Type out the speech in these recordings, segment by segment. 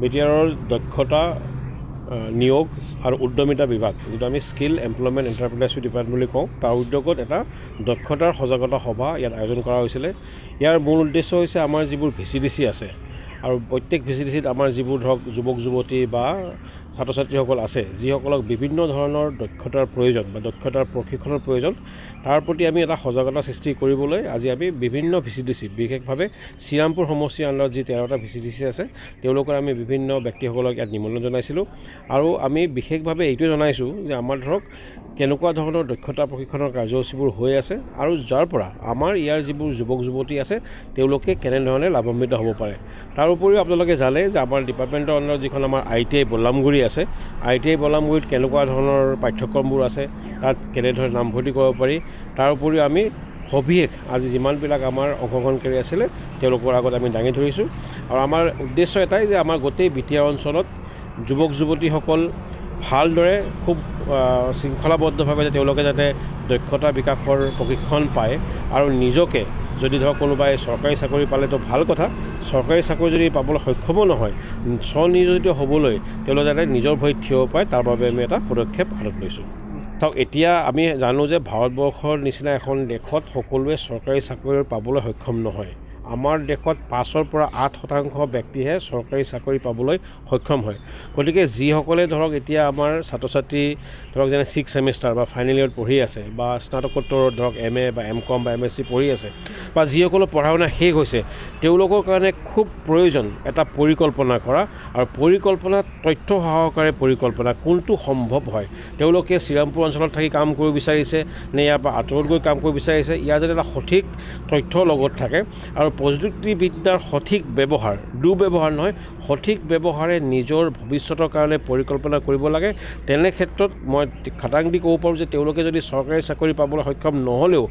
বিটিআৰৰ দক্ষতা নিয়োগ আৰু উদ্যমিতা বিভাগ, যিটো আমি স্কিল এমপ্লয়মেণ্ট এণ্টাৰপ্ৰিনাৰশ্বিপ ডিপাৰ্টমেণ্ট বুলি কওঁ, তাৰ উদ্যোগত এটা দক্ষতাৰ সজাগতা সভা ইয়াত আয়োজন কৰা হৈছিলে। ইয়াৰ মূল উদ্দেশ্য হৈছে আমাৰ যিবোৰ VCDC আছে আৰু প্ৰত্যেক VCDCত আমাৰ যিবোৰ ধৰক যুৱক যুৱতী বা ছাত্ৰ ছাত্ৰীসকল আছে, যিসকলক বিভিন্ন ধৰণৰ দক্ষতাৰ প্ৰয়োজন বা দক্ষতাৰ প্ৰশিক্ষণৰ প্ৰয়োজন, তাৰ প্ৰতি আমি এটা সজাগতা সৃষ্টি কৰিবলৈ আজি আমি বিভিন্ন VCDC, বিশেষভাৱে শ্ৰীৰামপুৰ সমষ্টিৰ আণ্ডাৰত যি 13টা VCDC আছে, তেওঁলোকৰ আমি বিভিন্ন ব্যক্তিসকলক ইয়াত নিমন্ত্ৰণ জনাইছিলোঁ। আৰু আমি বিশেষভাৱে এইটোৱে জনাইছোঁ যে আমাৰ ধৰক কেনেকুৱা ধৰণৰ দক্ষতা প্ৰশিক্ষণৰ কাৰ্যসূচীবোৰ হৈ আছে আৰু যাৰ পৰা আমাৰ ইয়াৰ যিবোৰ যুৱক যুৱতী আছে তেওঁলোকে কেনেধৰণে লাভান্বিত হ'ব পাৰে। তাৰ উপৰিও আপোনালোকে জানে যে আমাৰ ডিপাৰ্টমেণ্টৰ আণ্ডাৰত যিখন আমাৰ ITI বল্লামগুৰি আছে, ITI বল্লামগুৰিত কেনেকুৱা ধৰণৰ পাঠ্যক্ৰমবোৰ আছে, তাত কেনেধৰণে নামভৰ্তি কৰিব পাৰি, তাৰ উপৰিও আমি সবিশেষ আজি যিমানবিলাক আমাৰ অংশগ্ৰহণকাৰী আছিলে তেওঁলোকৰ আগত আমি দাঙি ধৰিছোঁ। আৰু আমাৰ উদ্দেশ্য এটাই যে আমাৰ গোটেই বিটিআৰ অঞ্চলত যুৱক যুৱতীসকল ভালদৰে খুব শৃংখলাবদ্ধভাৱে তেওঁলোকে যাতে দক্ষতা বিকাশৰ প্ৰশিক্ষণ পায় আৰু নিজকে যদি ধৰক কোনোবাই চৰকাৰী চাকৰি পালেতো ভাল কথা, চৰকাৰী চাকৰি যদি পাবলৈ সক্ষমো নহয়, স্বনিয়োজিত হ'বলৈ তেওঁলোকে যাতে নিজৰ ভৰিত থিয় পায়, তাৰ বাবে আমি এটা পদক্ষেপ হাতত লৈছোঁ। চাওক, এতিয়া আমি জানো যে ভাৰতবৰ্ষৰ নিচিনা এখন দেশত সকলোৱে চৰকাৰী চাকৰি পাবলৈ সক্ষম নহয়। আমাৰ দেশত 5ৰ পৰা 8% ব্যক্তিহে চৰকাৰী চাকৰি পাবলৈ সক্ষম হয়। গতিকে যিসকলে ধৰক এতিয়া আমাৰ ছাত্ৰ ছাত্ৰী ধৰক যেনে 6th ছেমিষ্টাৰ বা ফাইনেল ইয়েৰত পঢ়ি আছে বা স্নাতকোত্তৰত ধৰক MA বা MCom বা MSc পঢ়ি আছে বা যিসকলৰ পঢ়া শুনা শেষ হৈছে, তেওঁলোকৰ কাৰণে খুব প্ৰয়োজন এটা পৰিকল্পনা কৰা, আৰু পৰিকল্পনা তথ্য সহকাৰে পৰিকল্পনা কোনটো সম্ভৱ হয়। তেওঁলোকে শ্ৰীৰামপুৰ অঞ্চলত থাকি কাম কৰিব বিচাৰিছে নে ইয়াৰ পৰা আঁতৰত গৈ কাম কৰিব বিচাৰিছে, ইয়াৰ যাতে এটা সঠিক তথ্য লগত থাকে আৰু প্ৰযুক্তিবিদ্যাৰ সঠিক ব্যৱহাৰ, দুৰ্ব্যৱহাৰ নহয়, সঠিক ব্যৱহাৰে নিজৰ ভৱিষ্যতৰ কাৰণে পৰিকল্পনা কৰিব লাগে। তেনে ক্ষেত্ৰত মই খাটাং দি ক'ব পাৰোঁ যে তেওঁলোকে যদি চৰকাৰী চাকৰি পাবলৈ সক্ষম নহ'লেও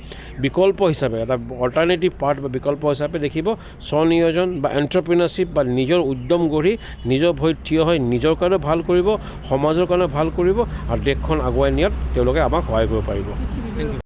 বিকল্প হিচাপে এটা অল্টাৰনেটিভ পাৰ্ট বা বিকল্প হিচাপে দেখিব স্বনিয়োজন বা এণ্টাৰপ্ৰিনাৰশ্বিপ বা নিজৰ উদ্যম গঢ়ি নিজৰ ভৰিত থিয় হৈ নিজৰ কাৰণে ভাল কৰিব, সমাজৰ কাৰণে ভাল কৰিব আৰু দেশখন আগুৱাই নিয়াত তেওঁলোকে আমাক সহায় কৰিব পাৰিব।